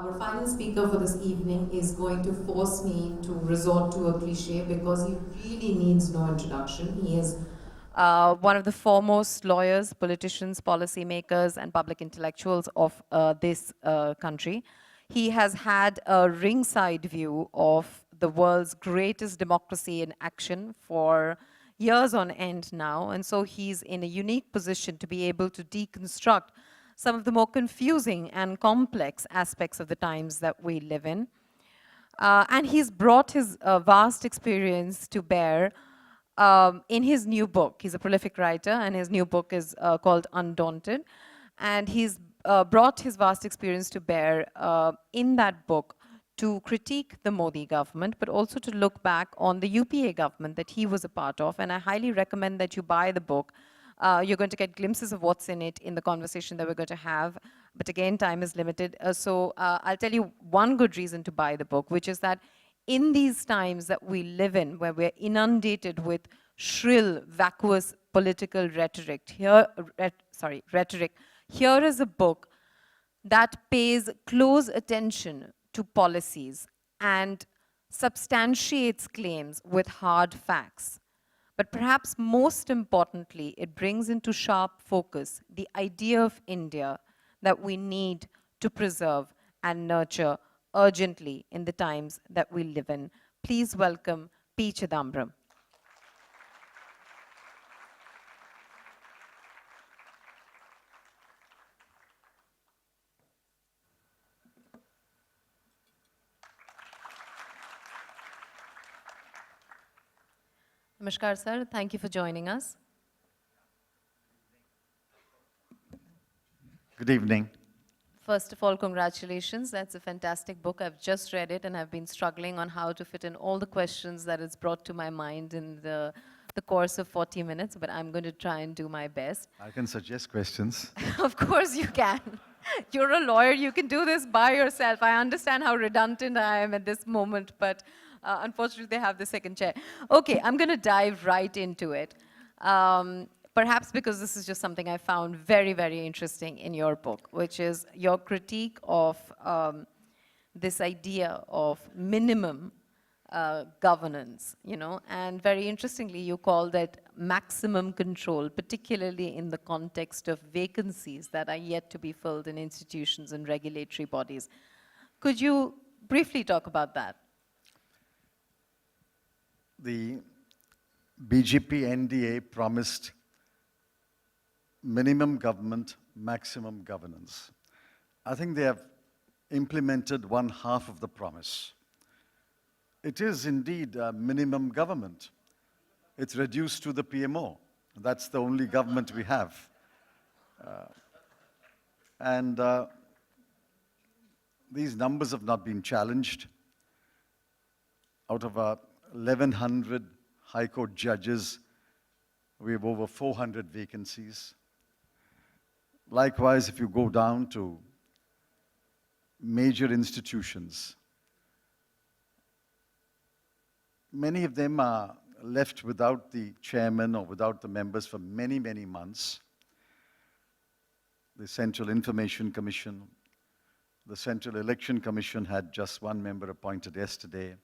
Our final speaker for this evening is going to force me to resort to a cliche because he really needs no introduction. He is one of the foremost lawyers, politicians, policymakers, and public intellectuals of this country. He has had a ringside view of the world's greatest democracy in action for years on end now, and so he's in a unique position to be able to deconstruct some of the more confusing and complex aspects of the times that we live in. And he's brought his vast experience to bear in his new book. He's a prolific writer, and his new book is called Undaunted. And he's brought his vast experience to bear in that book to critique the Modi government, but also to look back on the UPA government that he was a part of. And I highly recommend that you buy the book. You're going to get glimpses of what's in it in the conversation that we're going to have. But again, time is limited. So I'll tell you one good reason to buy the book, which is that in these times that we live in, where we're inundated with shrill, vacuous political rhetoric, here is a book that pays close attention to policies and substantiates claims with hard facts. But perhaps most importantly, it brings into sharp focus the idea of India that we need to preserve and nurture urgently in the times that we live in. Please welcome P. Chidambaram. Namaskar, sir. Thank you for joining us. Good evening. First of all, congratulations. That's a fantastic book. I've just read it, and I've been struggling on how to fit in all the questions that it's brought to my mind in the course of 40 minutes, but I'm going to try and do my best. I can suggest questions. Of course you can. You're a lawyer. You can do this by yourself. I understand how redundant I am at this moment, but unfortunately, they have the second chair. Okay, I'm going to dive right into it. Perhaps because this is just something I found very, very interesting in your book, which is your critique of this idea of minimum governance, and very interestingly, you call that maximum control, particularly in the context of vacancies that are yet to be filled in institutions and regulatory bodies. Could you briefly talk about that? The BJP NDA promised minimum government, maximum governance. I think they have implemented one half of the promise. It is indeed a minimum government. It's reduced to the PMO. That's the only government we have. These numbers have not been challenged. Out of 1,100 High Court judges, we have over 400 vacancies. Likewise, if you go down to major institutions, many of them are left without the chairman or without the members for many, many months. The Central Information Commission, the Central Election Commission had just one member appointed yesterday.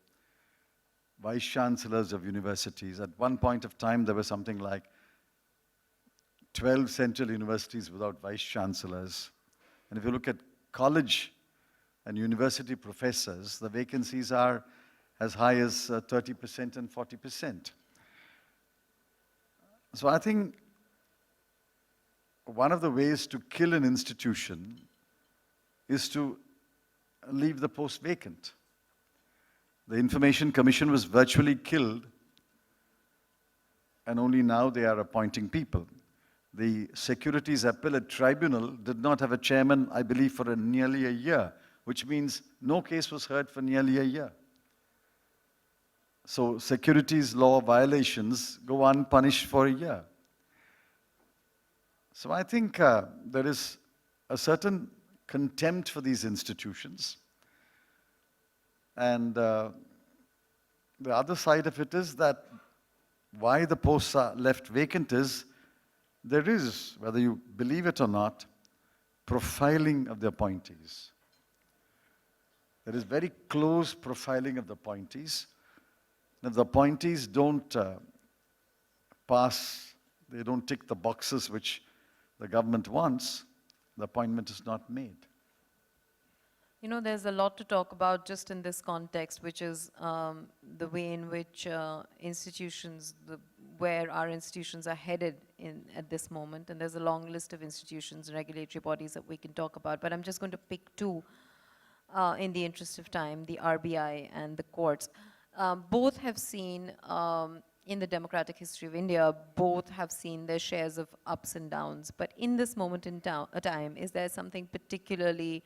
Vice chancellors of universities. At one point of time, there was something like 12 central universities without vice chancellors. And if you look at college and university professors, the vacancies are as high as 30% and 40%. So I think one of the ways to kill an institution is to leave the post vacant. The Information Commission was virtually killed, and only now they are appointing people. The Securities Appellate Tribunal did not have a chairman, I believe, for nearly a year, which means no case was heard for nearly a year. So securities law violations go unpunished for a year. So I think there is a certain contempt for these institutions. And the other side of it is that why the posts are left vacant is there is, whether you believe it or not, profiling of the appointees. There is very close profiling of the appointees. If the appointees don't pass, they don't tick the boxes which the government wants, the appointment is not made. You know, there's a lot to talk about just in this context, which is the way in which where our institutions are headed at this moment. And there's a long list of institutions and regulatory bodies that we can talk about. But I'm just going to pick two in the interest of time, the RBI and the courts. Both have seen, in the democratic history of India, both have seen their shares of ups and downs. But in this moment in time, is there something particularly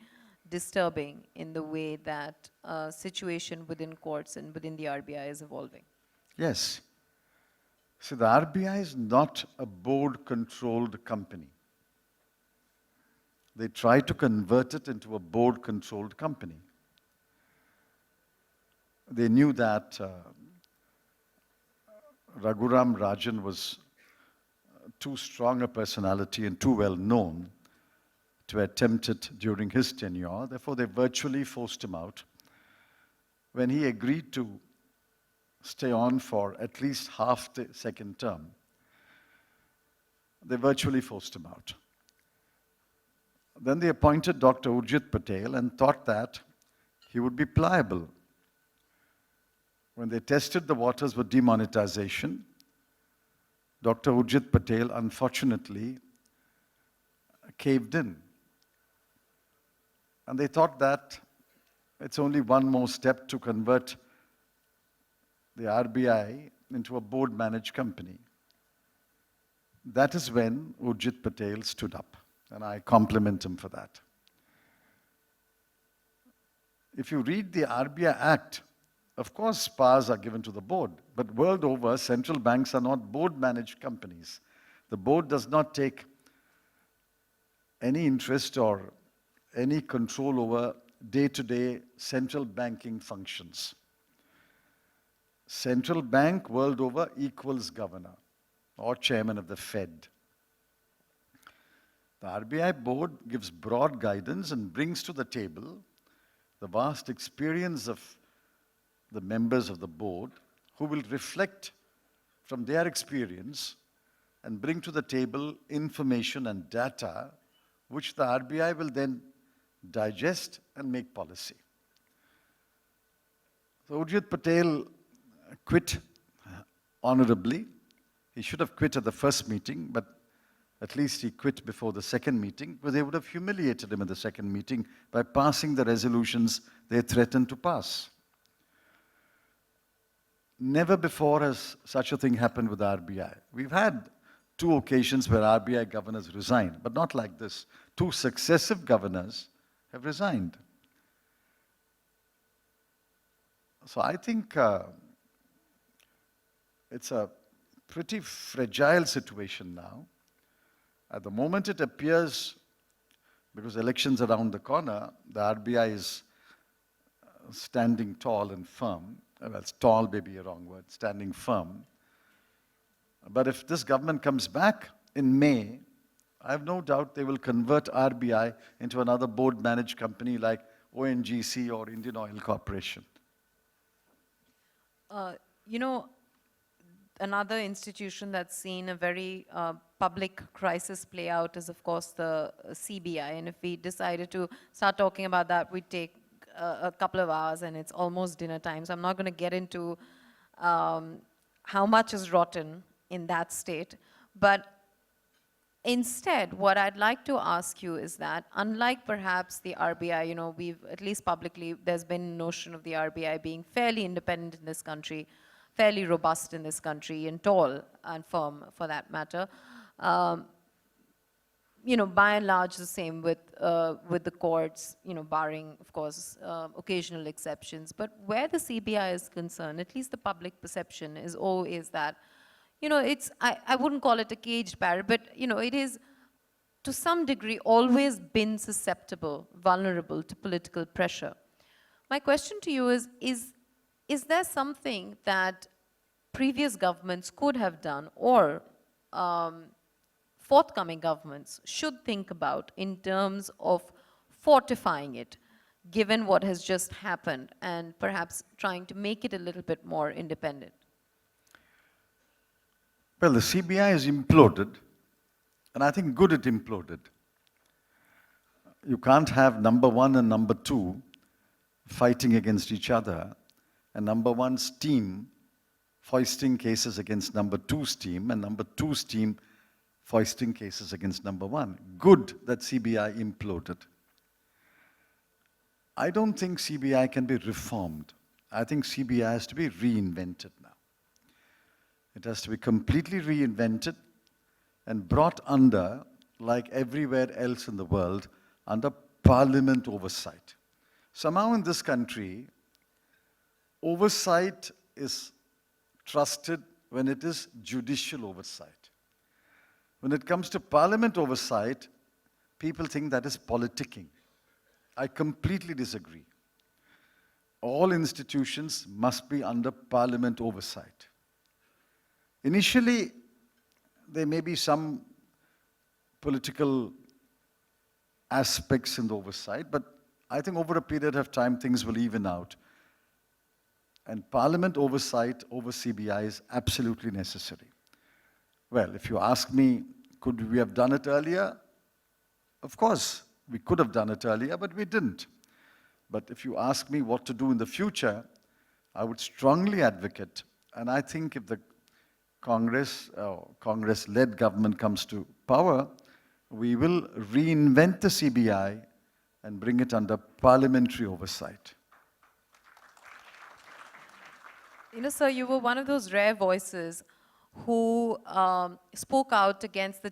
disturbing in the way that situation within courts and within the RBI is evolving? Yes. See, the RBI is not a board-controlled company. They try to convert it into a board-controlled company. They knew that Raghuram Rajan was too strong a personality and too well known to attempt it during his tenure. Therefore, they virtually forced him out. When he agreed to stay on for at least half the second term, they virtually forced him out. Then they appointed Dr. Urjit Patel and thought that he would be pliable. When they tested the waters with demonetization, Dr. Urjit Patel unfortunately caved in. And they thought that it's only one more step to convert the RBI into a board-managed company. That is when Urjit Patel stood up, and I compliment him for that. If you read the RBI Act, of course, powers are given to the board, but world over, central banks are not board-managed companies. The board does not take any interest or any control over day-to-day central banking functions. Central bank world over equals governor or chairman of the Fed. The RBI board gives broad guidance and brings to the table the vast experience of the members of the board who will reflect from their experience and bring to the table information and data which the RBI will then digest and make policy. So Urjit Patel quit honorably. He should have quit at the first meeting, but at least he quit before the second meeting, because they would have humiliated him at the second meeting by passing the resolutions they threatened to pass. Never before has such a thing happened with the RBI. We've had 2 occasions where RBI governors resigned, but not like this. 2 successive governors have resigned. So I think it's a pretty fragile situation now. At the moment it appears, because elections are around the corner, the RBI is standing tall and firm. Well, tall may be a wrong word, standing firm. But if this government comes back in May, I have no doubt they will convert RBI into another board-managed company like ONGC or Indian Oil Corporation. You know, another institution that's seen a very public crisis play out is, of course, the CBI. And if we decided to start talking about that, we'd take a couple of hours, and it's almost dinner time. So I'm not going to get into how much is rotten in that state. But instead, what I'd like to ask you is that, unlike perhaps the RBI, you know, we've, at least publicly, there's been notion of the RBI being fairly independent in this country, fairly robust in this country, and tall and firm for that matter. You know, by and large the same with the courts, you know, barring, of course, occasional exceptions. But where the CBI is concerned, at least the public perception is always that, you know, it's, I wouldn't call it a caged parrot, but, you know, it is to some degree always been susceptible, vulnerable to political pressure. My question to you is there something that previous governments could have done, or forthcoming governments should think about in terms of fortifying it? given what has just happened, and perhaps trying to make it a little bit more independent? Well, the CBI has imploded, and I think good it imploded. You can't have number one and number two fighting against each other, and number one's team foisting cases against number two's team, and number two's team foisting cases against number one. Good that CBI imploded. I don't think CBI can be reformed. I think CBI has to be reinvented now. It has to be completely reinvented and brought under, like everywhere else in the world, under parliament oversight. Somehow in this country, oversight is trusted when it is judicial oversight. When it comes to parliament oversight, people think that is politicking. I completely disagree. All institutions must be under parliament oversight. Initially, there may be some political aspects in the oversight, but I think over a period of time, things will even out. And parliament oversight over CBI is absolutely necessary. Well, if you ask me, could we have done it earlier? Of course, we could have done it earlier, but we didn't. But if you ask me what to do in the future, I would strongly advocate, and I think if the Congress-led government comes to power, we will reinvent the CBI and bring it under parliamentary oversight. You know, sir, you were one of those rare voices who spoke out against the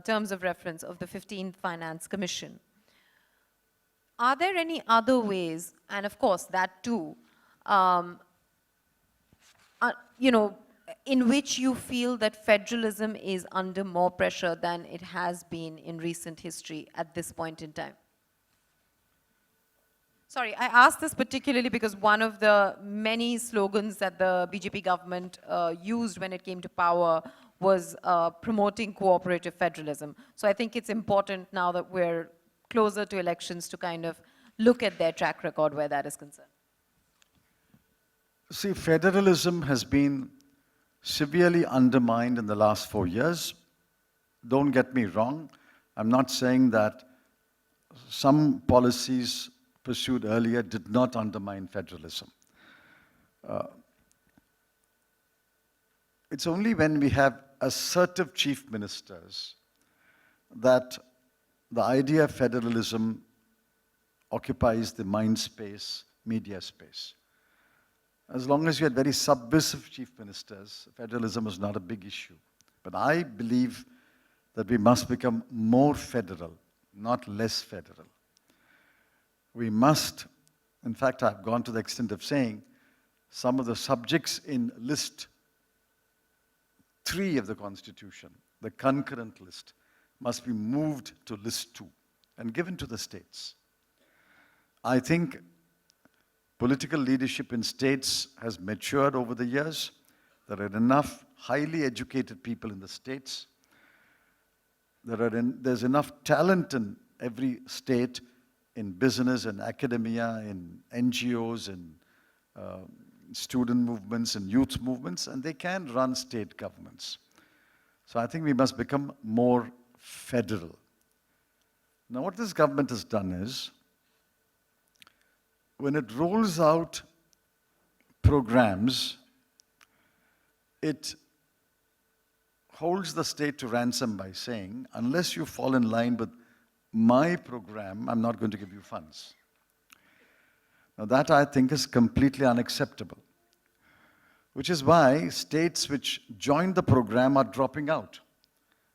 terms of reference of the 15th Finance Commission. Are there any other ways, and of course that too, you know, in which you feel that federalism is under more pressure than it has been in recent history at this point in time? Sorry, I asked this particularly because one of the many slogans that the BJP government used when it came to power was promoting cooperative federalism. So I think it's important now that we're closer to elections to kind of look at their track record where that is concerned. See, federalism has been severely undermined in the last 4 years. Don't get me wrong. I'm not saying that some policies pursued earlier did not undermine federalism. It's only when we have assertive chief ministers that the idea of federalism occupies the mind space, media space. As long as you had very subversive chief ministers, federalism is not a big issue. But I believe that we must become more federal, not less federal. We must, in fact, I've gone to the extent of saying some of the subjects in list 3 of the Constitution, the concurrent list, must be moved to list 2 and given to the states. I think political leadership in states has matured over the years. There are enough highly educated people in the states. There's enough talent in every state, in business and academia, in NGOs, in student movements and youth movements, and they can run state governments. So I think we must become more federal. Now what this government has done is, when it rolls out programs, it holds the state to ransom by saying, unless you fall in line with my program, I'm not going to give you funds. Now that I think is completely unacceptable, which is why states which joined the program are dropping out.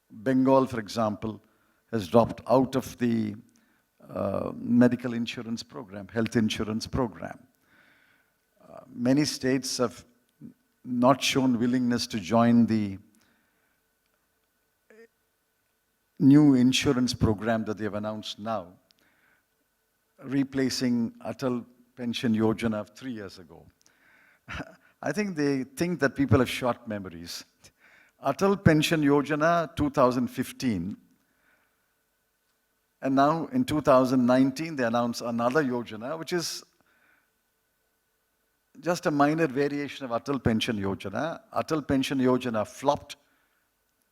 Bengal, for example, has dropped out of the medical insurance program, health insurance program. Many states have not shown willingness to join the new insurance program that they have announced now, replacing Atal Pension Yojana of 3 years ago. I think they think that people have short memories. Atal Pension Yojana 2015 And now in 2019, they announced another Yojana, which is just a minor variation of Atal Pension Yojana. Atal Pension Yojana flopped.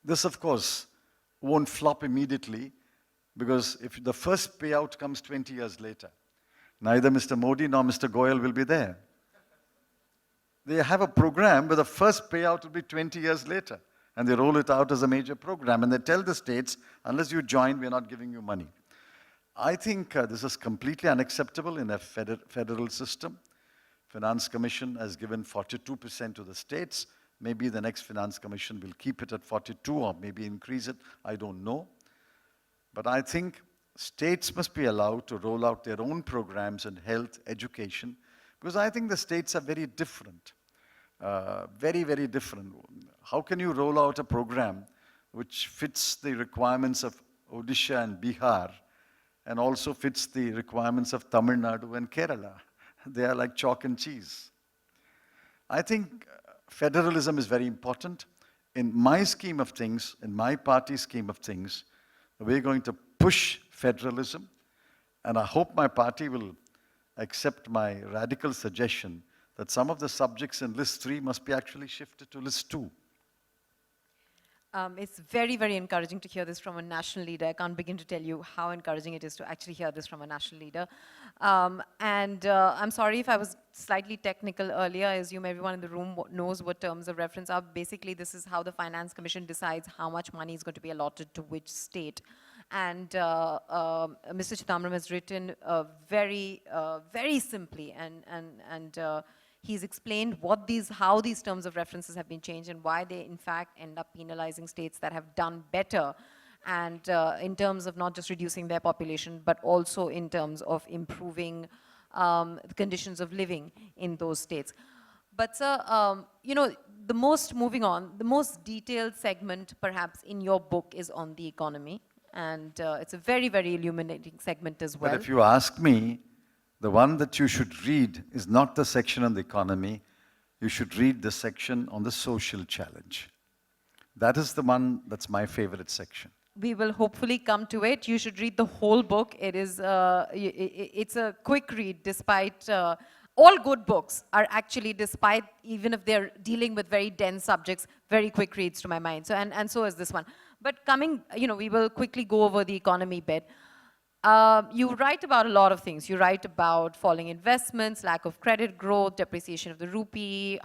This, of course, won't flop immediately because if the first payout comes 20 years later, neither Mr. Modi nor Mr. Goyal will be there. They have a program where the first payout will be 20 years later, and they roll it out as a major program, and they tell the states, unless you join, we're not giving you money. I think this is completely unacceptable in a federal system. Finance Commission has given 42% to the states. Maybe the next Finance Commission will keep it at 42 or maybe increase it. I don't know. But I think states must be allowed to roll out their own programs in health, education, because I think the states are very different. Very, very different. How can you roll out a program which fits the requirements of Odisha and Bihar and also fits the requirements of Tamil Nadu and Kerala? They are like chalk and cheese. I think federalism is very important. In my scheme of things, in my party scheme of things, we're going to push federalism, and I hope my party will accept my radical suggestion that some of the subjects in list 3 must be actually shifted to list 2. It's very, very encouraging to hear this from a national leader. I can't begin to tell you how encouraging it is to actually hear this from a national leader. I'm sorry if I was slightly technical earlier. I assume everyone in the room knows what terms of reference are. Basically, this is how the Finance Commission decides how much money is going to be allotted to which state. And Mr. Chidambaram has written very, very simply and he's explained how these terms of references have been changed and why they, in fact, end up penalizing states that have done better, and in terms of not just reducing their population, but also in terms of improving the conditions of living in those states. But sir, you know, the most detailed segment, perhaps, in your book is on the economy, and it's a very, very illuminating segment as well. But if you ask me, the one that you should read is not the section on the economy. You should read the section on the social challenge. That is the one that's my favorite section. We will hopefully come to it. You should read the whole book. It is, it's a quick read, despite, all good books are actually, despite, even if they're dealing with very dense subjects, very quick reads to my mind. So, and so is this one. But coming, you know, we will quickly go over the economy bit. You write about a lot of things. You write about falling investments, lack of credit growth, depreciation of the rupee,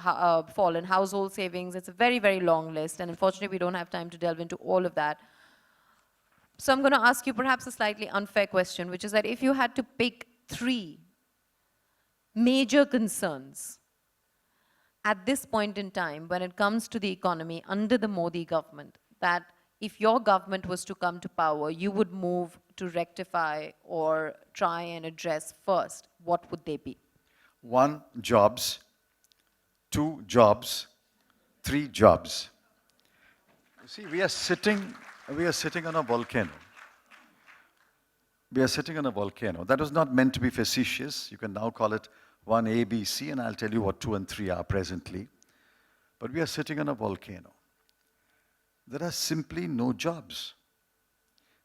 fallen household savings. It's a very, very long list, and unfortunately we don't have time to delve into all of that. So I'm going to ask you perhaps a slightly unfair question, which is that if you had to pick 3 major concerns at this point in time when it comes to the economy under the Modi government, that if your government was to come to power, you would move to rectify or try and address first, what would they be? 1, jobs. 2, jobs. 3, jobs. You see, we are sitting on a volcano. We are sitting on a volcano. That was not meant to be facetious. You can now call it 1A, B, C, and I'll tell you what 2 and 3 are presently. But we are sitting on a volcano. There are simply no jobs.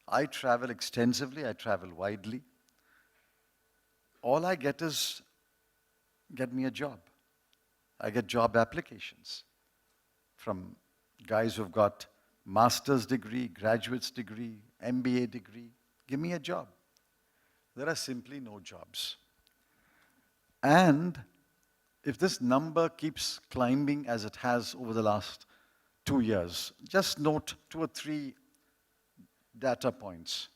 I travel extensively, I travel widely. All I get is, get me a job. I get job applications from guys who've got master's degree, graduate's degree, MBA degree. Give me a job. There are simply no jobs. And if this number keeps climbing as it has over the last 2 years, just note 2 or 3 data points.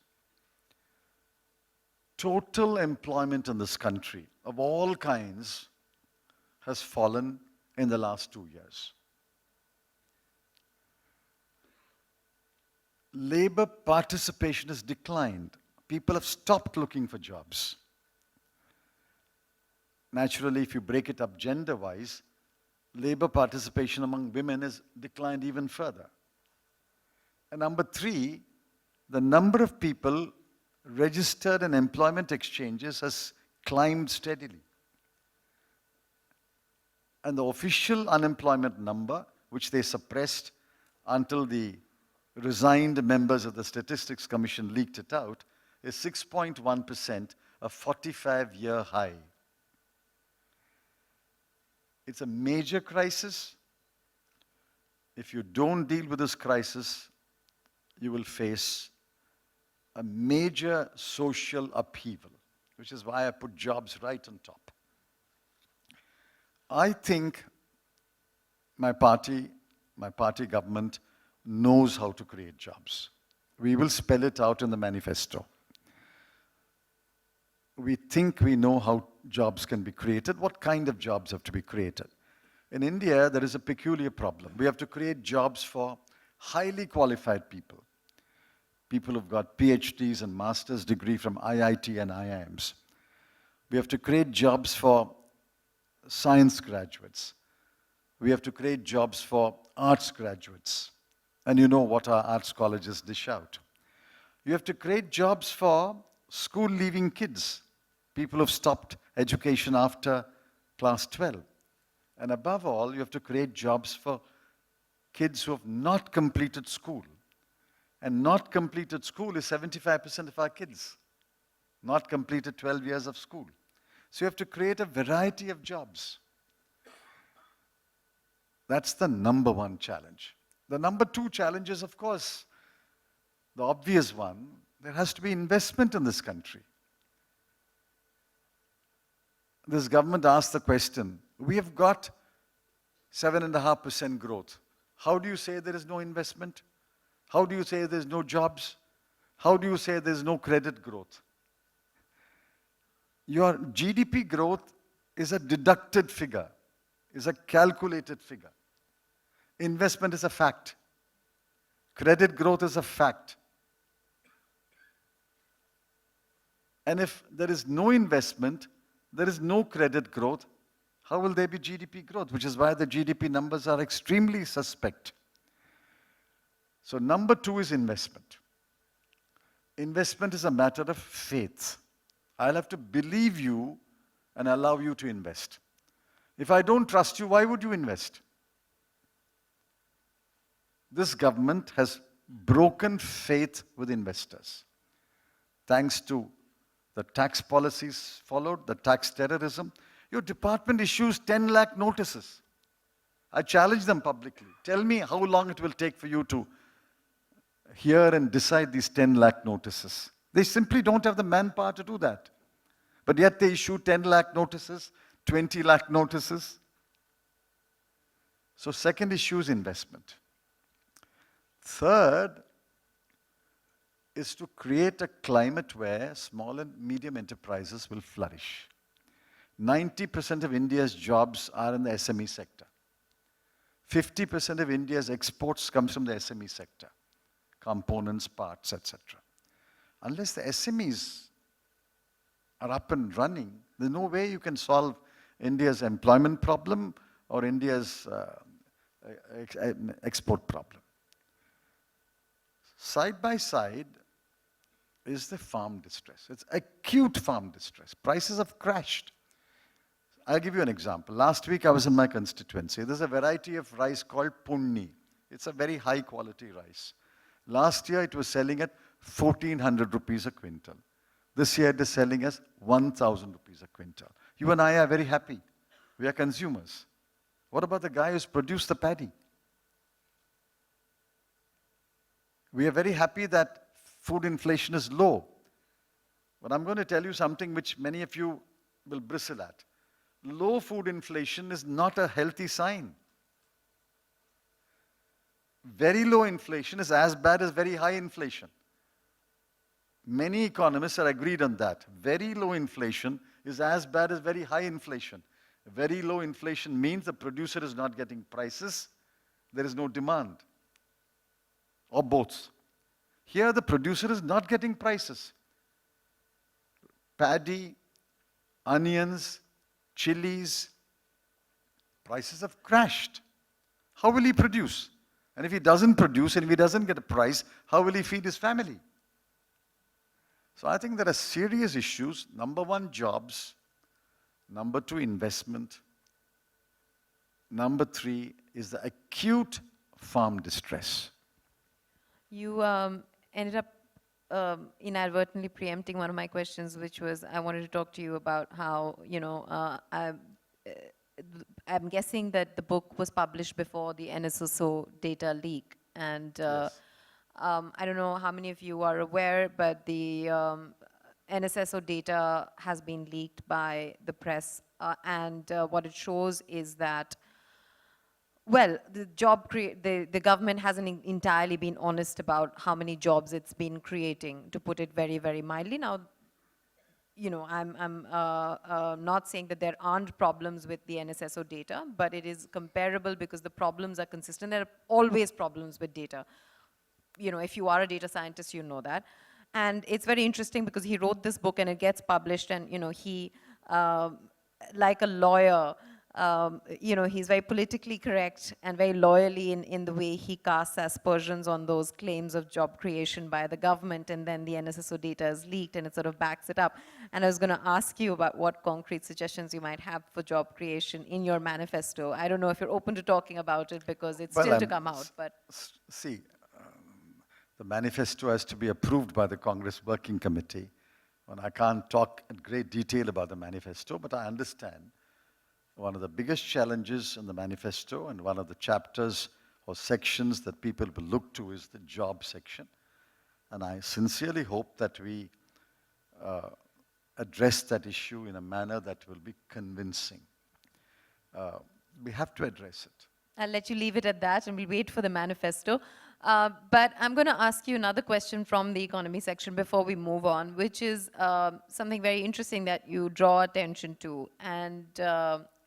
Total employment in this country of all kinds has fallen in the last 2 years. Labor participation has declined. People have stopped looking for jobs. Naturally, if you break it up gender-wise, labor participation among women has declined even further. And number 3, the number of people registered in employment exchanges has climbed steadily. And the official unemployment number, which they suppressed until the resigned members of the Statistics Commission leaked it out, is 6.1%, a 45-year high. It's a major crisis. If you don't deal with this crisis, you will face a major social upheaval, which is why I put jobs right on top. I think my party government knows how to create jobs. We will spell it out in the manifesto. We think we know how jobs can be created, what kind of jobs have to be created. In India, there is a peculiar problem. We have to create jobs for highly qualified people, people who've got PhDs and master's degree from IIT and IIMs. We have to create jobs for science graduates. We have to create jobs for arts graduates. And you know what our arts colleges dish out. You have to create jobs for school-leaving kids, people who've stopped education after class 12. And above all, you have to create jobs for kids who have not completed school. And not completed school is 75% of our kids. Not completed 12 years of school. So you have to create a variety of jobs. That's the number one challenge. The number two challenge is, of course, the obvious one. There has to be investment in this country. This government asked the question, we have got 7.5% growth. How do you say there is no investment? How do you say there's no jobs? How do you say there's no credit growth? Your GDP growth is a deducted figure, is a calculated figure. Investment is a fact. Credit growth is a fact. And if there is no investment, there is no credit growth, how will there be GDP growth? Which is why the GDP numbers are extremely suspect. So number two is investment. Investment is a matter of faith. I'll have to believe you and allow you to invest. If I don't trust you, why would you invest? This government has broken faith with investors. Thanks to the tax policies followed, the tax terrorism, your department issues 10 lakh notices. I challenge them publicly. Tell me how long it will take for you to hear and decide these 10 lakh notices. They simply don't have the manpower to do that. But yet they issue 10 lakh notices, 20 lakh notices. So second issue is investment. Third is to create a climate where small and medium enterprises will flourish. 90% of India's jobs are in the SME sector. 50% of India's exports comes from the SME sector. Components, parts, etc. Unless the SMEs are up and running, there's no way you can solve India's employment problem or India's export problem. Side by side is the farm distress. It's acute farm distress. Prices have crashed. I'll give you an example. Last week I was in my constituency. There's a variety of rice called punni. It's a very high quality rice. Last year it was selling at 1,400 rupees a quintal. This year it is selling as 1,000 rupees a quintal. You and I are very happy. We are consumers. What about the guy who's produced the paddy? We are very happy that food inflation is low. But I'm going to tell you something which many of you will bristle at. Low food inflation is not a healthy sign. Very low inflation is as bad as very high inflation. Many economists are agreed on that. Very low inflation is as bad as very high inflation. Very low inflation means the producer is not getting prices, there is no demand. Or both. Here the producer is not getting prices. Paddy, onions, chilies, prices have crashed. How will he produce? And if he doesn't produce and if he doesn't get a price, how will he feed his family? So I think there are serious issues. Number one, jobs. Number two, investment. Number three is the acute farm distress. You ended up inadvertently preempting one of my questions, which was I wanted to talk to you about how, I'm guessing that the book was published before the NSSO data leak. And Yes. I don't know how many of you are aware, but the NSSO data has been leaked by the press. And what it shows is that, well, the government hasn't entirely been honest about how many jobs it's been creating, to put it very, very mildly. Now, I'm not saying that there aren't problems with the NSSO data, but it is comparable because the problems are consistent. There are always problems with data. If you are a data scientist, you know that. And it's very interesting because he wrote this book and it gets published, and he, like a lawyer, he's very politically correct and very loyally in the way he casts aspersions on those claims of job creation by the government, and then the NSSO data is leaked and it sort of backs it up. And I was going to ask you about what concrete suggestions you might have for job creation in your manifesto. I don't know if you're open to talking about it because it's Well, still to come out, but. see, the manifesto has to be approved by the Congress Working Committee. And I can't talk in great detail about the manifesto, but I understand one of the biggest challenges in the manifesto and one of the chapters or sections that people will look to is the job section. And I sincerely hope that we address that issue in a manner that will be convincing. We have to address it. I'll let you leave it at that, and we'll wait for the manifesto. But I'm going to ask you another question from the economy section before we move on, which is something very interesting that you draw attention to, and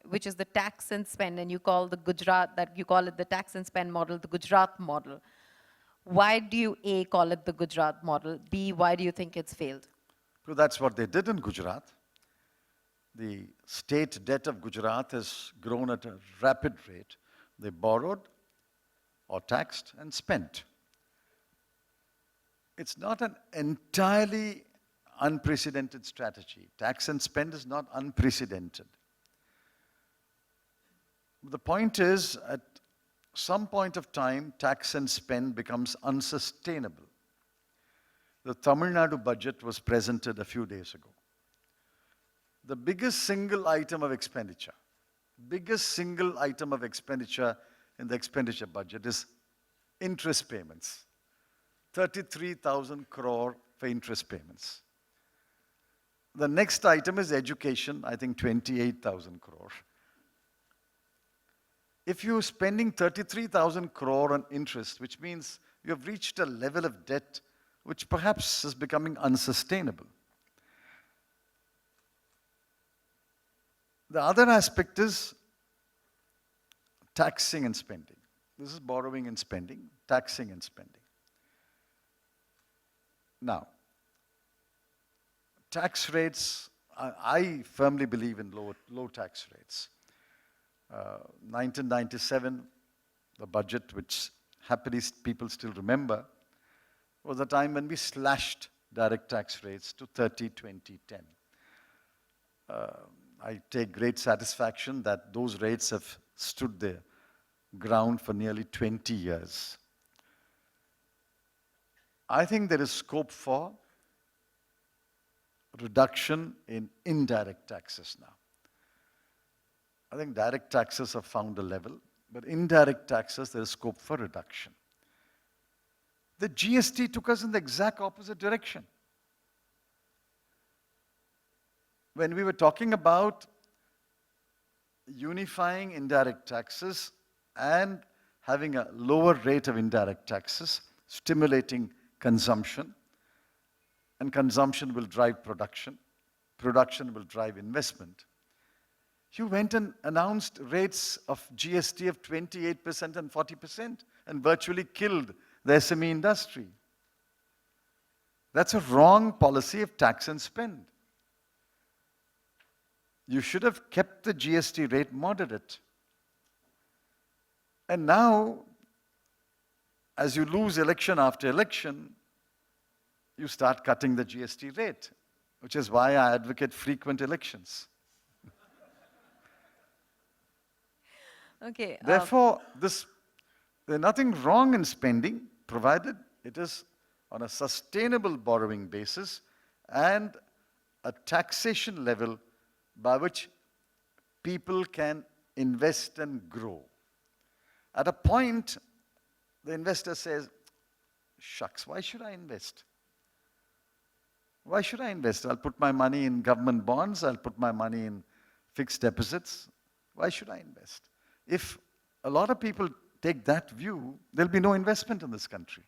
which is the tax and spend. And you call it the tax and spend model, the Gujarat model. Why do you A, call it the Gujarat model? B, why do you think it's failed? So that's what they did in Gujarat. The state debt of Gujarat has grown at a rapid rate. They borrowed or taxed and spent. It's not an entirely unprecedented strategy. Tax and spend is not unprecedented. The point is, at some point of time, tax and spend becomes unsustainable. The Tamil Nadu budget was presented a few days ago. The biggest single item of expenditure in the expenditure budget is interest payments. 33,000 crore for interest payments. The next item is education, I think 28,000 crore. If you're spending 33,000 crore on interest, which means you have reached a level of debt which perhaps is becoming unsustainable. The other aspect is taxing and spending. This is borrowing and spending, taxing and spending. Now, tax rates, I firmly believe in low tax rates. 1997, the budget, which happily people still remember, was the time when we slashed direct tax rates to 30, 20, 10. I take great satisfaction that those rates have stood their ground for nearly 20 years. I think there is scope for reduction in indirect taxes now. I think direct taxes have found a level, but indirect taxes, there is scope for reduction. The GST took us in the exact opposite direction. When we were talking about unifying indirect taxes and having a lower rate of indirect taxes, stimulating consumption, and consumption will drive production, production will drive investment. You went and announced rates of GST of 28% and 40% and virtually killed the SME industry. That's a wrong policy of tax and spend. You should have kept the GST rate moderate. And now, as you lose election after election, you start cutting the GST rate, which is why I advocate frequent elections. Okay. Therefore, there's nothing wrong in spending, provided it is on a sustainable borrowing basis and a taxation level by which people can invest and grow. At a point, the investor says, shucks, why should I invest? Why should I invest? I'll put my money in government bonds, I'll put my money in fixed deposits. Why should I invest? If a lot of people take that view, there'll be no investment in this country.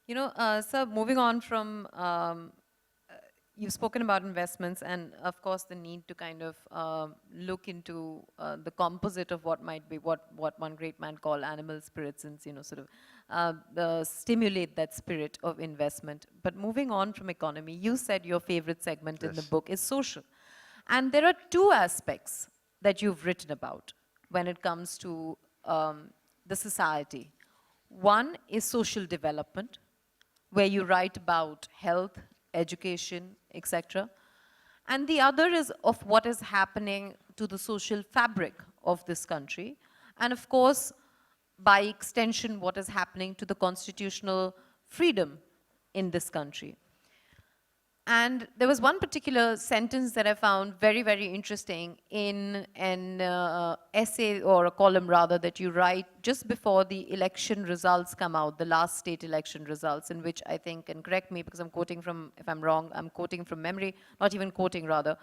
Sir, moving on from, you've spoken about investments and of course the need to kind of look into the composite of what might be what one great man called animal spirits and, sort of stimulate that spirit of investment. But moving on from economy, you said your favorite segment in the Yes. book is social. And there are two aspects that you've written about when it comes to the society. One is social development, where you write about health, education, etc. And the other is of what is happening to the social fabric of this country. And of course, by extension, what is happening to the constitutional freedom in this country. And there was one particular sentence that I found very, very interesting in an essay or a column rather that you write just before the election results come out, the last state election results, in which I think, and correct me because I'm quoting from, if I'm wrong, I'm quoting from memory, not even quoting rather,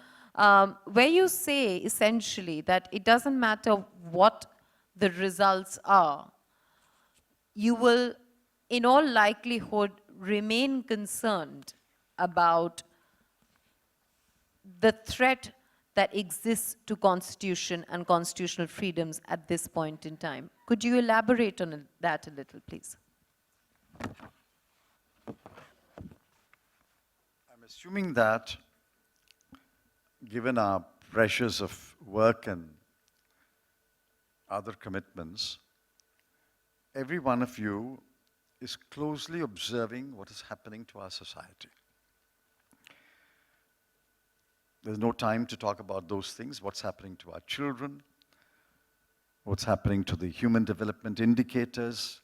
where you say essentially that it doesn't matter what the results are, you will in all likelihood remain concerned about the threat that exists to constitution and constitutional freedoms at this point in time. Could you elaborate on that a little, please? I'm assuming that given our pressures of work and other commitments, every one of you is closely observing what is happening to our society. There's no time to talk about those things, what's happening to our children, what's happening to the human development indicators.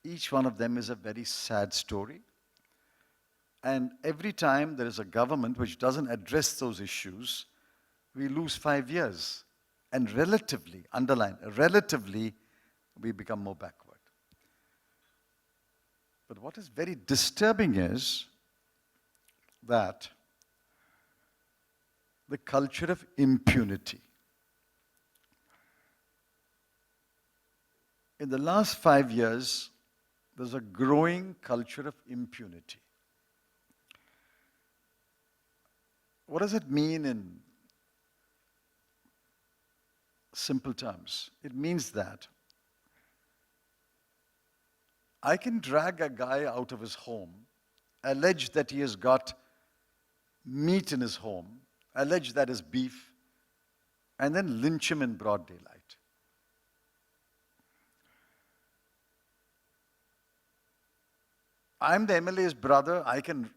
Each one of them is a very sad story. And every time there is a government which doesn't address those issues, we lose 5 years. And relatively, underline, relatively, we become more backward. But what is very disturbing is that the culture of impunity. In the last 5 years, there's a growing culture of impunity. What does it mean in simple terms? It means that I can drag a guy out of his home, allege that he has got meat in his home, allege that is beef, and then lynch him in broad daylight. I'm the MLA's brother, I can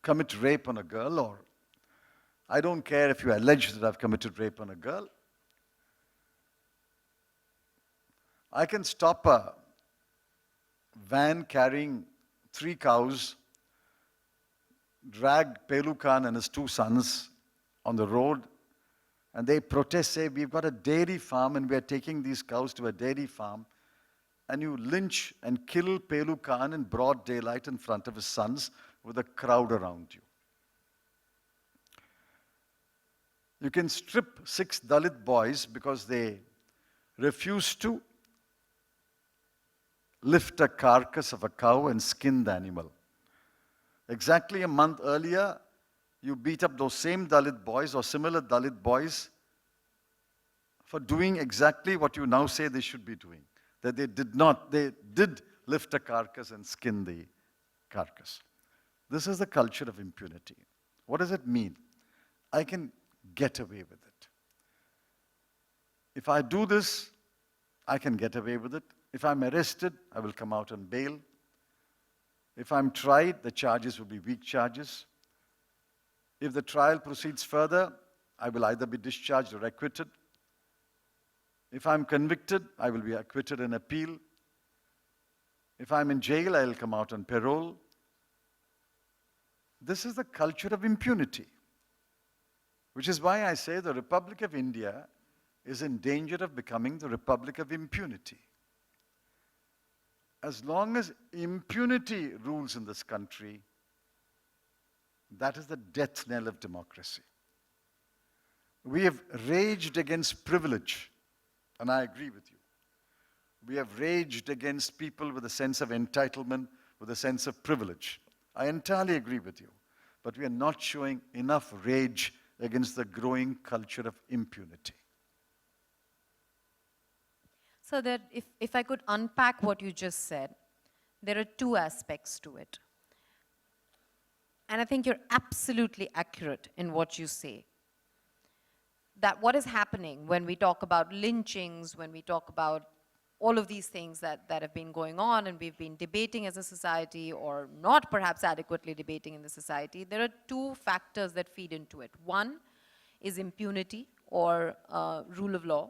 commit rape on a girl, or I don't care if you allege that I've committed rape on a girl. I can stop a van carrying 3 cows, drag Pelu Khan and his 2 sons on the road, and they protest, say, we've got a dairy farm and we're taking these cows to a dairy farm, and you lynch and kill Pelu Khan in broad daylight in front of his sons with a crowd around you. You can strip 6 Dalit boys because they refuse to lift a carcass of a cow and skin the animal. Exactly a month earlier, you beat up those same Dalit boys or similar Dalit boys for doing exactly what you now say they should be doing. That they did not, they did lift a carcass and skin the carcass. This is the culture of impunity. What does it mean? I can get away with it. If I do this, I can get away with it. If I'm arrested, I will come out on bail. If I'm tried, the charges will be weak charges. If the trial proceeds further, I will either be discharged or acquitted. If I'm convicted, I will be acquitted in appeal. If I'm in jail, I'll come out on parole. This is the culture of impunity, which is why I say the Republic of India is in danger of becoming the Republic of impunity. As long as impunity rules in this country, that is the death knell of democracy. We have raged against privilege, and I agree with you. We have raged against people with a sense of entitlement, with a sense of privilege. I entirely agree with you. But we are not showing enough rage against the growing culture of impunity. So that if I could unpack what you just said, there are two aspects to it. And I think you're absolutely accurate in what you say. That what is happening when we talk about lynchings, when we talk about all of these things that have been going on and we've been debating as a society or not perhaps adequately debating in the society, there are two factors that feed into it. One is impunity or rule of law,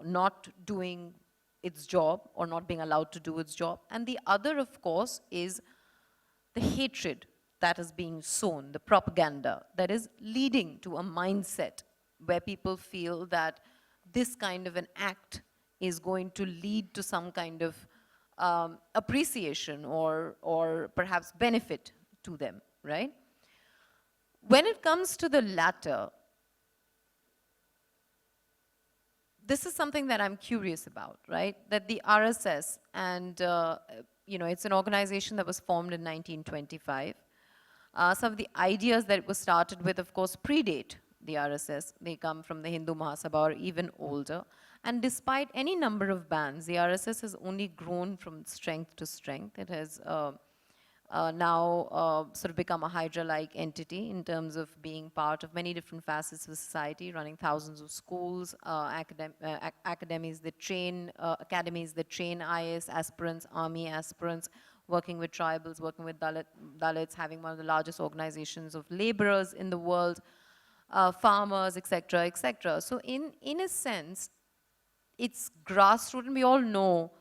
not doing its job or not being allowed to do its job. And the other, of course, is the hatred that is being sown, the propaganda that is leading to a mindset where people feel that this kind of an act is going to lead to some kind of appreciation or perhaps benefit to them, right? When it comes to the latter, this is something that I'm curious about, right? That the RSS, and it's an organization that was formed in 1925. Some of the ideas that it was started with, of course, predate the RSS. They come from the Hindu Mahasabha or even older. And despite any number of bans, the RSS has only grown from strength to strength. It has now sort of become a Hydra-like entity in terms of being part of many different facets of society, running thousands of schools, academies that train IAS aspirants, army aspirants, working with tribals, working with Dalits, having one of the largest organizations of laborers in the world, farmers, etc., etc. So in a sense, it's grassroots, and we all know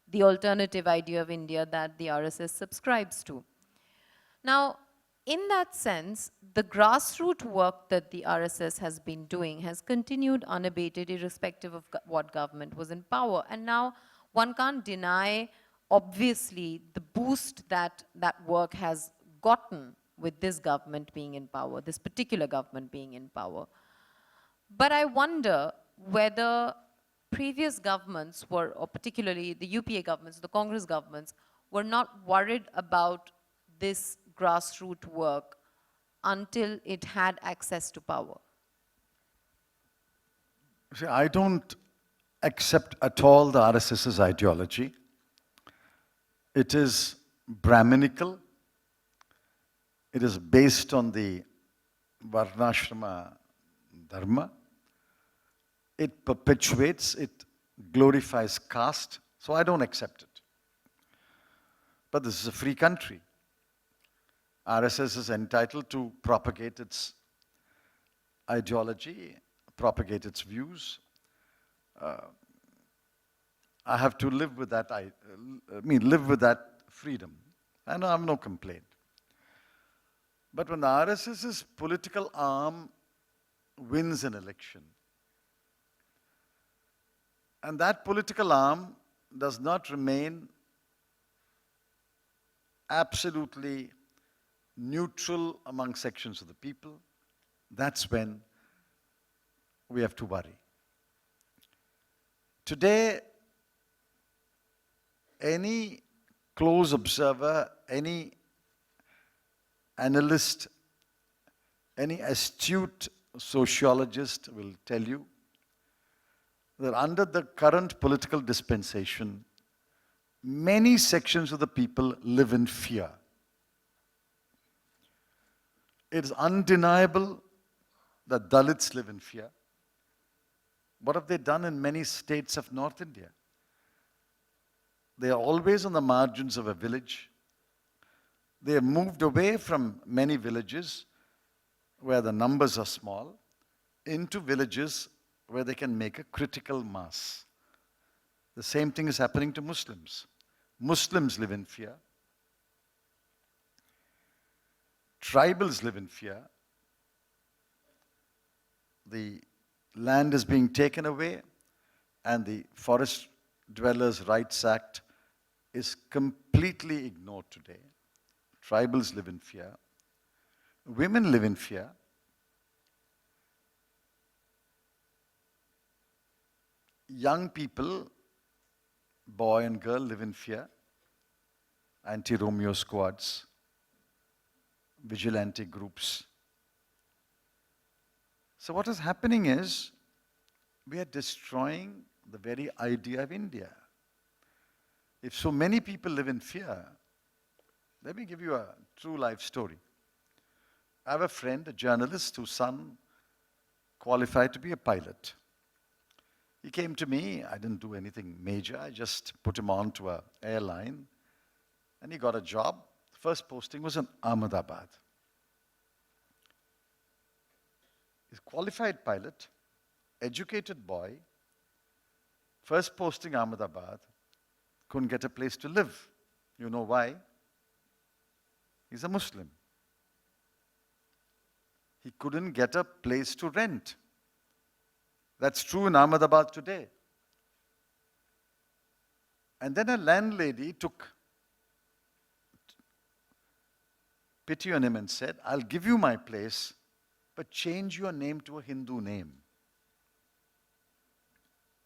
the alternative idea of India that the RSS subscribes to. Now, in that sense, the grassroots work that the RSS has been doing has continued unabated, irrespective of what government was in power. And now one can't deny, obviously, the boost that that work has gotten with this government being in power, this particular government being in power. But I wonder whether previous governments were, or particularly the UPA governments, the Congress governments, were not worried about this grassroots work until it had access to power. See, I don't accept at all the RSS's ideology. It is Brahminical. It is based on the Varnashrama Dharma. It perpetuates, it glorifies caste, so I don't accept it. But this is a free country. RSS is entitled to propagate its ideology, propagate its views. I have to live with that, live with that freedom. And I have no complaint. But when the RSS's political arm wins an election, and that political arm does not remain absolutely neutral among sections of the people, that's when we have to worry. Today, any close observer, any analyst, any astute sociologist will tell you that under the current political dispensation, many sections of the people live in fear. It is undeniable that Dalits live in fear. What have they done in many states of North India? They are always on the margins of a village. They have moved away from many villages where the numbers are small into villages where they can make a critical mass. The same thing is happening to Muslims. Muslims live in fear. Tribals live in fear. The land is being taken away, and the Forest Dwellers' Rights Act is completely ignored today. Tribals live in fear. Women live in fear. Young people, boy and girl, live in fear. Anti-Romeo squads, vigilante groups. So what is happening is, we are destroying the very idea of India. If so many people live in fear, let me give you a true life story. I have a friend, a journalist, whose son qualified to be a pilot. He came to me. I didn't do anything major. I just put him on to an airline, and he got a job. The first posting was in Ahmedabad. He's a qualified pilot, educated boy, first posting Ahmedabad, couldn't get a place to live. You know why? He's a Muslim. He couldn't get a place to rent. That's true in Ahmedabad today. And then a landlady took pity on him and said, I'll give you my place, but change your name to a Hindu name.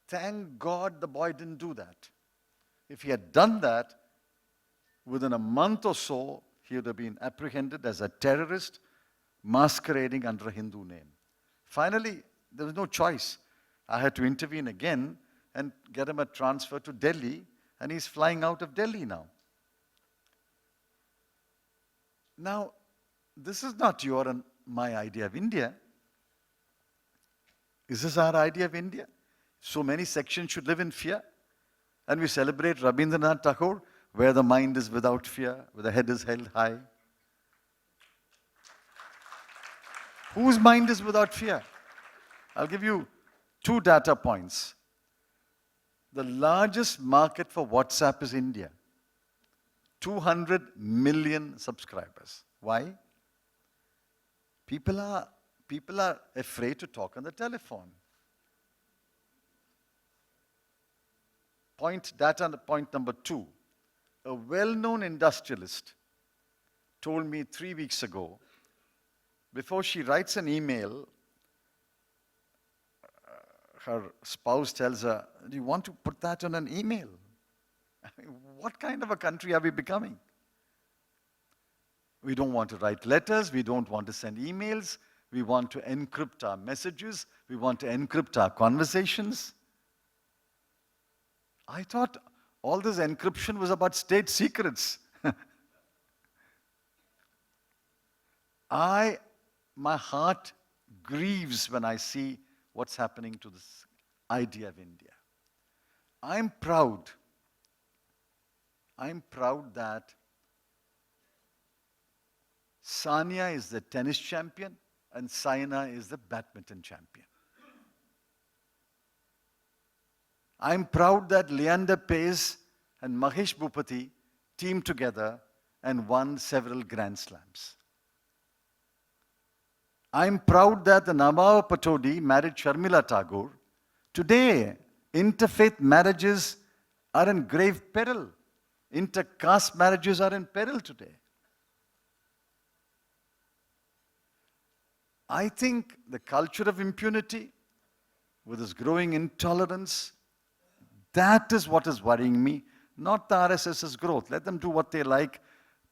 Thank God the boy didn't do that. If he had done that, within a month or so, he would have been apprehended as a terrorist masquerading under a Hindu name. Finally, there was no choice. I had to intervene again and get him a transfer to Delhi, and he's flying out of Delhi now. Now, this is not your and my idea of India. Is this our idea of India? So many sections should live in fear. And we celebrate Rabindranath Tagore, where the mind is without fear, where the head is held high. Whose mind is without fear? I'll give you 2 data points. The largest market for WhatsApp is India. 200 million subscribers. Why? People are afraid to talk on the telephone. Point number 2. A well-known industrialist told me 3 weeks ago, before she writes an email, her spouse tells her, do you want to put that on an email? I mean, what kind of a country are we becoming? We don't want to write letters. We don't want to send emails. We want to encrypt our messages. We want to encrypt our conversations. I thought all this encryption was about state secrets. My heart grieves when I see what's happening to this idea of India. I'm proud that Sania is the tennis champion and Saina is the badminton champion. I'm proud that Leander Paes and Mahesh Bhupati teamed together and won several Grand Slams. I'm proud that the Nabab Patodi married Sharmila Tagore. Today, interfaith marriages are in grave peril. Intercaste marriages are in peril today. I think the culture of impunity, with its growing intolerance, that is what is worrying me, not the RSS's growth. Let them do what they like,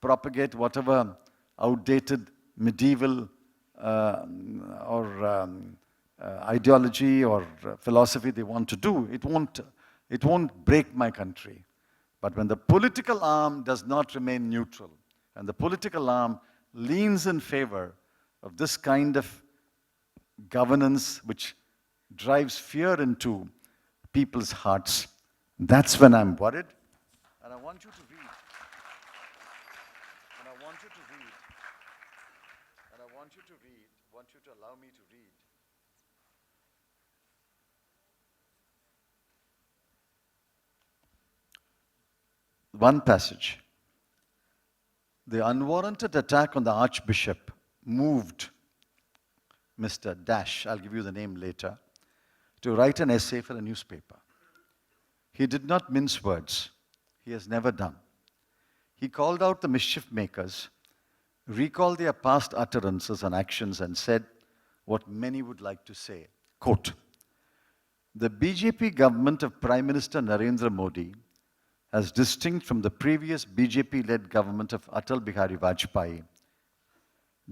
propagate whatever outdated medieval ideology or philosophy they want to do. It won't break my country. But when the political arm does not remain neutral, and the political arm leans in favor of this kind of governance which drives fear into people's hearts, that's when I'm worried. And I want you to read. And I want you to read. And I want you to read. I want you to allow me to read. one passage. The unwarranted attack on the Archbishop moved Mr. Dash, I'll give you the name later, to write an essay for a newspaper. He did not mince words. He has never done. He called out the mischief makers, recalled their past utterances and actions, and said what many would like to say. Quote, the BJP government of Prime Minister Narendra Modi, as distinct from the previous BJP-led government of Atal Bihari Vajpayee,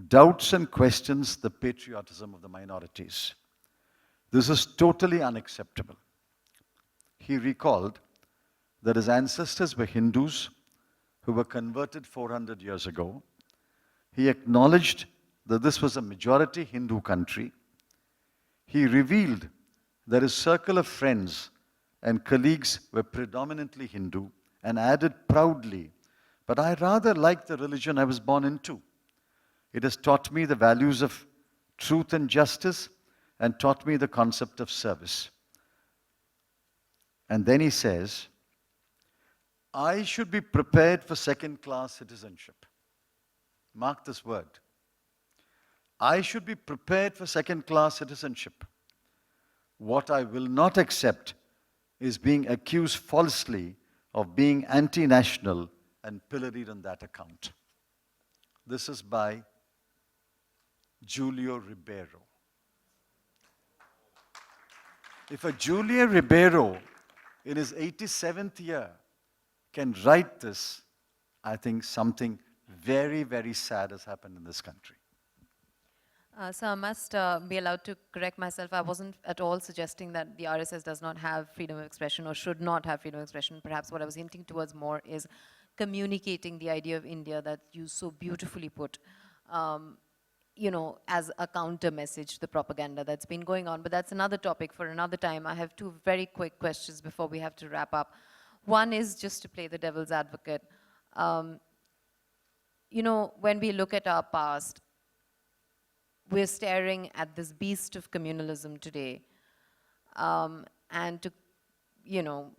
doubts and questions the patriotism of the minorities. This is totally unacceptable. He recalled that his ancestors were Hindus who were converted 400 years ago. He acknowledged that this was a majority Hindu country. He revealed that his circle of friends and colleagues were predominantly Hindu, and added proudly, but I rather like the religion I was born into. It has taught me the values of truth and justice and taught me the concept of service. And then he says, I should be prepared for second-class citizenship. Mark this word. I should be prepared for second-class citizenship. What I will not accept is being accused falsely of being anti-national and pilloried on that account. This is by Julio Ribeiro. If a Julio Ribeiro in his 87th year can write this, I think something very, very sad has happened in this country. So I must be allowed to correct myself. I wasn't at all suggesting that the RSS does not have freedom of expression or should not have freedom of expression. Perhaps what I was hinting towards more is communicating the idea of India that you so beautifully put, you know, as a counter message to the propaganda that's been going on. But that's another topic for another time. I have two very quick questions before we have to wrap up. One is just to play the devil's advocate. You know, when we look at our past, we're staring at this beast of communalism today. And to, you know,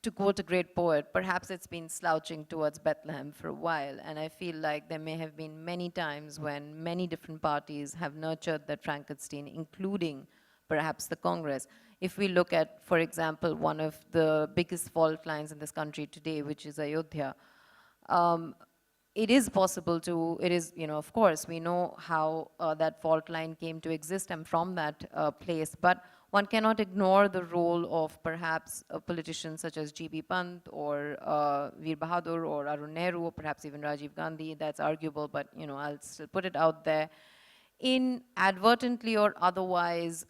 to quote a great poet, perhaps it's been slouching towards Bethlehem for a while. And I feel like there may have been many times when many different parties have nurtured that Frankenstein, including perhaps the Congress. If we look at, for example, one of the biggest fault lines in this country today, which is Ayodhya, it is possible to, it is, you know, of course, we know how that fault line came to exist. I'm from that place, but one cannot ignore the role of perhaps politicians such as G.B. Pant or Veer Bahadur or Arun Nehru or perhaps even Rajiv Gandhi. That's arguable, but, you know, I'll still put it out there, in advertently or otherwise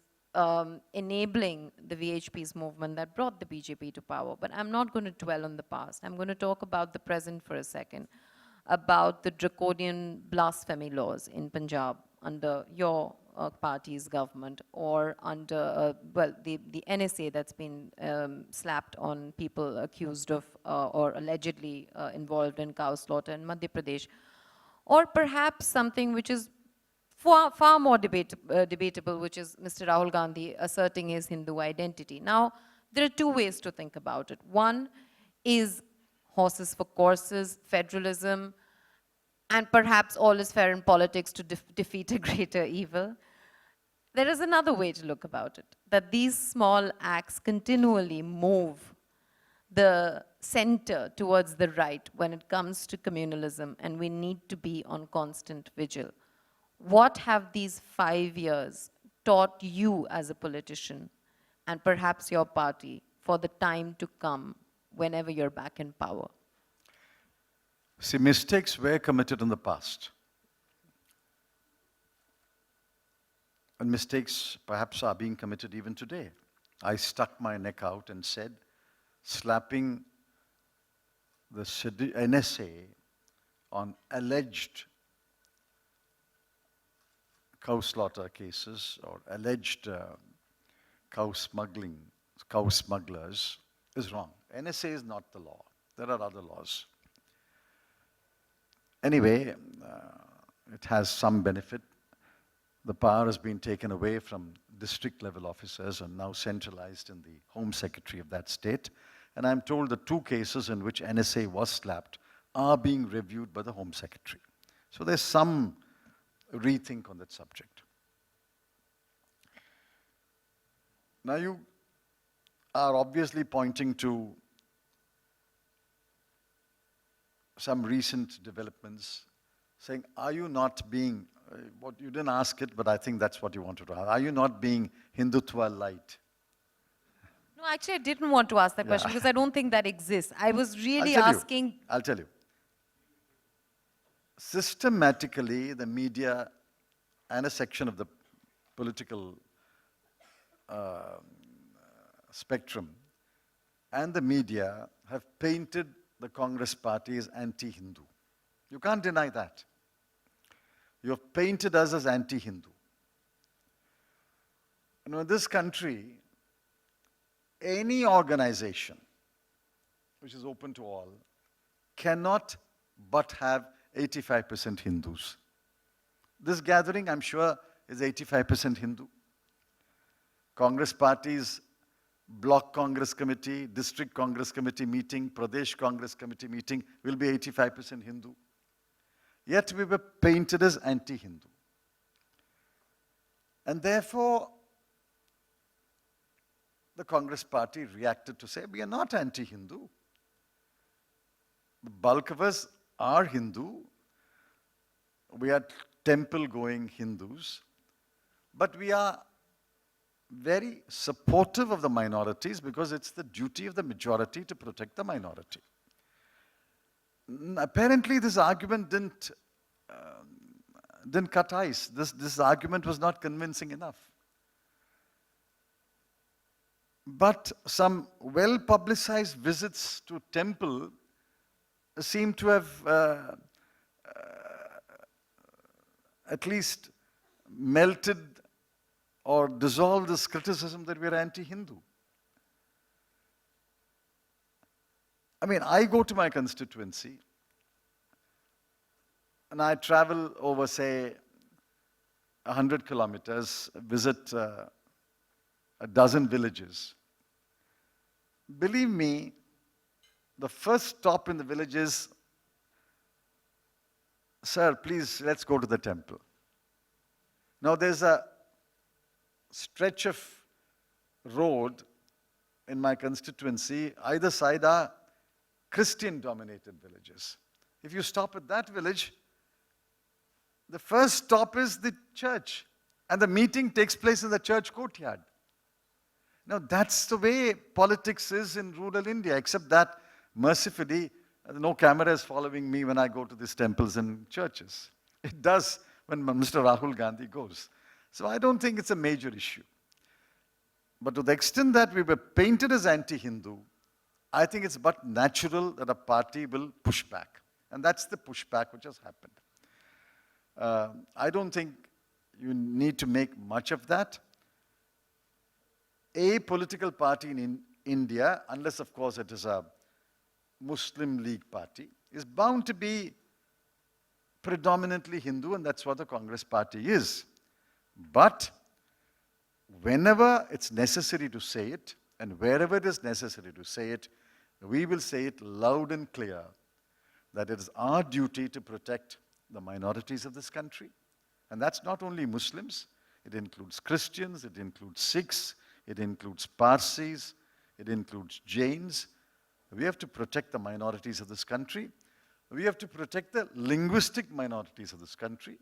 enabling the VHP's movement that brought the BJP to power. But I'm not going to dwell on the past. I'm going to talk about the present for a second, about the draconian blasphemy laws in Punjab under your party's government, or under, well, the NSA that's been slapped on people accused of or allegedly involved in cow slaughter in Madhya Pradesh, or perhaps something which is far more debatable, which is Mr. Rahul Gandhi asserting his Hindu identity. Now, there are two ways to think about it. One is horses for courses, federalism, and perhaps all is fair in politics to defeat a greater evil. There is another way to look about it, that these small acts continually move the center towards the right when it comes to communalism, and we need to be on constant vigil. What have these 5 years taught you as a politician, and perhaps your party, for the time to come whenever you're back in power? See, mistakes were committed in the past. And mistakes perhaps are being committed even today. I stuck my neck out and said, slapping the NSA on alleged cow slaughter cases or alleged cow smugglers is wrong. NSA is not the law. There are other laws. Anyway, it has some benefit. The power has been taken away from district level officers and now centralized in the Home Secretary of that state. And I'm told the 2 cases in which NSA was slapped are being reviewed by the Home Secretary. So there's some rethink on that subject. Now you are obviously pointing to some recent developments, saying, are you not being, what you didn't ask it, but I think that's what you wanted to ask. Are you not being Hindutva light? No, actually, I didn't want to ask that question because I don't think that exists. I was really asking. I'll tell you. Systematically, the media and a section of the political spectrum and the media have painted the Congress party as anti-Hindu. You can't deny that. You have painted us as anti-Hindu. You know, in this country, any organization which is open to all cannot but have 85% Hindus. This gathering, I'm sure, is 85% Hindu. Congress party's block Congress committee, district Congress committee meeting, Pradesh Congress committee meeting will be 85% Hindu. Yet we were painted as anti-Hindu. And therefore, the Congress party reacted to say, we are not anti-Hindu. The bulk of us are Hindu. We are temple-going Hindus. But we are very supportive of the minorities because it's the duty of the majority to protect the minority. Apparently, this argument didn't cut ice. This argument was not convincing enough. But some well-publicized visits to temple seem to have at least melted or dissolved this criticism that we're anti-Hindu. I mean, I go to my constituency and I travel over, say, 100 kilometers, visit a dozen villages. Believe me, the first stop in the village is, sir, please, let's go to the temple. Now, there's a stretch of road in my constituency. Either side are Christian-dominated villages. If you stop at that village, the first stop is the church, and the meeting takes place in the church courtyard. Now, that's the way politics is in rural India, except that, mercifully, no camera is following me when I go to these temples and churches. It does when Mr. Rahul Gandhi goes. So I don't think it's a major issue. But to the extent that we were painted as anti-Hindu, I think it's but natural that a party will push back. And that's the pushback which has happened. I don't think you need to make much of that. A political party in India, unless of course it is a Muslim League party, is bound to be predominantly Hindu, and that's what the Congress party is. But whenever it's necessary to say it, and wherever it is necessary to say it, we will say it loud and clear that it is our duty to protect the minorities of this country. And that's not only Muslims, it includes Christians, it includes Sikhs, it includes Parsis, it includes Jains. We have to protect the minorities of this country. We have to protect the linguistic minorities of this country.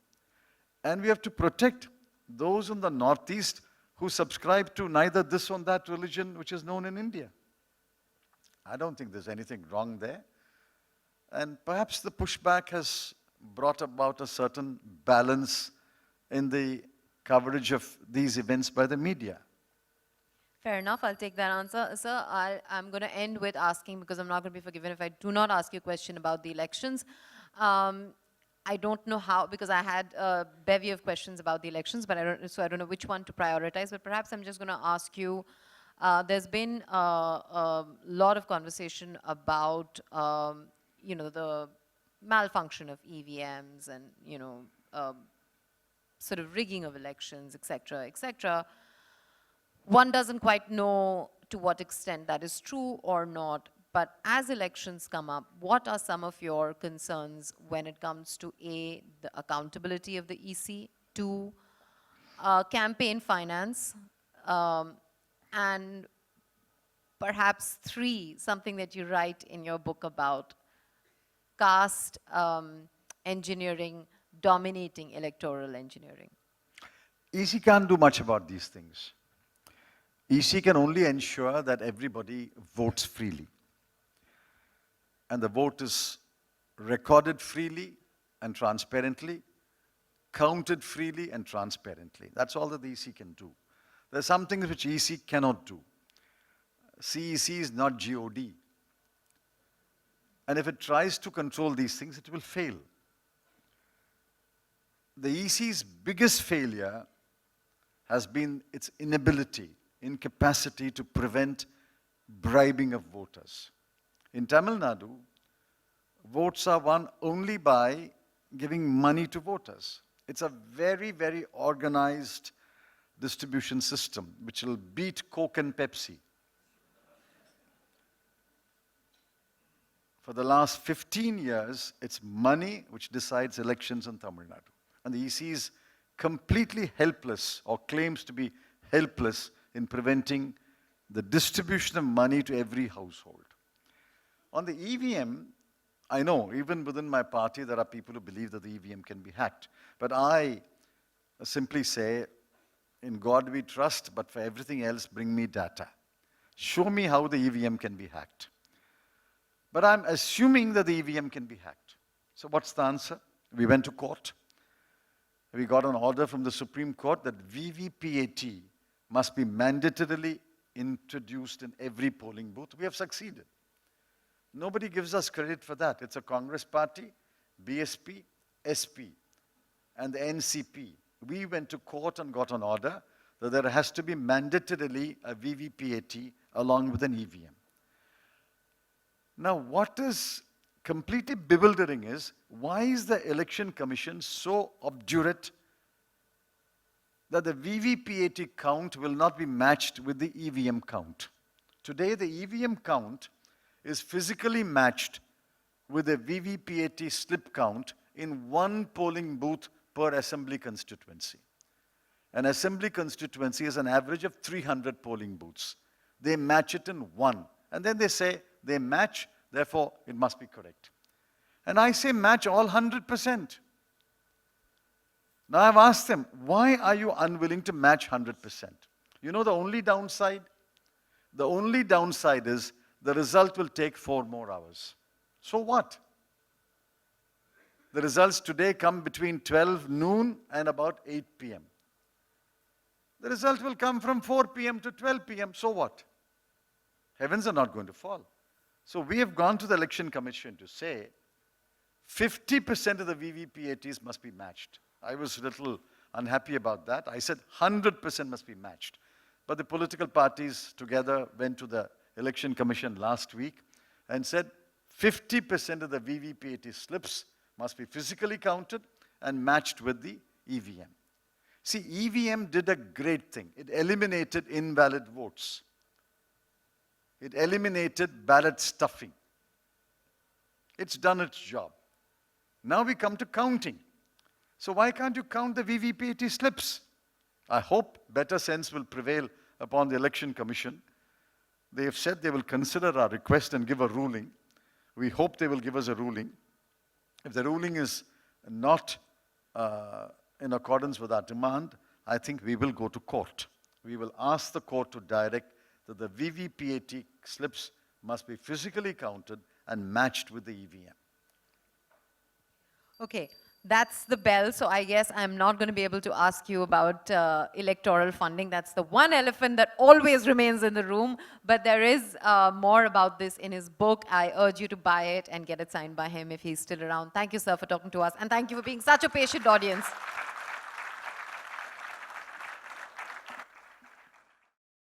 And we have to protect those in the Northeast who subscribe to neither this or that religion which is known in India. I don't think there's anything wrong there. And perhaps the pushback has brought about a certain balance in the coverage of these events by the media. Fair enough, I'll take that answer. Sir, I'm going to end with asking, because I'm not going to be forgiven if I do not ask you a question about the elections. I don't know how, because I had a bevy of questions about the elections, but I don't know which one to prioritize. But perhaps I'm just going to ask you, there's been a lot of conversation about, the malfunction of EVMs and, sort of rigging of elections, et cetera, et cetera. One doesn't quite know to what extent that is true or not, but as elections come up, what are some of your concerns when it comes to A, the accountability of the EC, 2, campaign finance, and perhaps 3, something that you write in your book about caste engineering dominating electoral engineering? EC can't do much about these things. EC can only ensure that everybody votes freely. And the vote is recorded freely and transparently, counted freely and transparently. That's all that the EC can do. There are some things which EC cannot do. CEC is not GOD. And if it tries to control these things, it will fail. The EC's biggest failure has been its inability, incapacity to prevent bribing of voters. In Tamil Nadu, votes are won only by giving money to voters. It's a very, very organized distribution system which will beat Coke and Pepsi. For the last 15 years, it's money which decides elections in Tamil Nadu. And the EC is completely helpless, or claims to be helpless, in preventing the distribution of money to every household. On the EVM, I know, even within my party, there are people who believe that the EVM can be hacked. But I simply say, in God we trust, but for everything else, bring me data. Show me how the EVM can be hacked. But I'm assuming that the EVM can be hacked. So what's the answer? We went to court. We got an order from the Supreme Court that VVPAT must be mandatorily introduced in every polling booth. We have succeeded. Nobody gives us credit for that. It's a Congress party, BSP, SP, and the NCP. We went to court and got an order that there has to be mandatorily a VVPAT along with an EVM. Now, what is completely bewildering is, why is the Election Commission so obdurate that the VVPAT count will not be matched with the EVM count? Today, the EVM count is physically matched with a VVPAT slip count in one polling booth per assembly constituency. An assembly constituency is an average of 300 polling booths. They match it in one. And then they say they match, therefore it must be correct. And I say match all 100%. Now I've asked them, why are you unwilling to match 100%? You know the only downside? The only downside is the result will take 4 more hours. So what? The results today come between 12 noon and about 8 p.m. The result will come from 4 p.m. to 12 p.m. So what? Heavens are not going to fall. So we have gone to the Election Commission to say 50% of the VVPATs must be matched. I was a little unhappy about that. I said 100% must be matched. But the political parties together went to the Election Commission last week and said 50% of the VVPAT slips must be physically counted and matched with the EVM. See, EVM did a great thing. It eliminated invalid votes. It eliminated ballot stuffing. It's done its job. Now we come to counting. So why can't you count the VVPAT slips? I hope better sense will prevail upon the Election Commission. They have said they will consider our request and give a ruling. We hope they will give us a ruling. If the ruling is not in accordance with our demand, I think we will go to court. We will ask the court to direct that the VVPAT slips must be physically counted and matched with the EVM. Okay, that's the bell. So I guess I'm not going to be able to ask you about electoral funding. That's the one elephant that always remains in the room. But there is more about this in his book. I urge you to buy it and get it signed by him if he's still around. Thank you, sir, for talking to us. And thank you for being such a patient audience.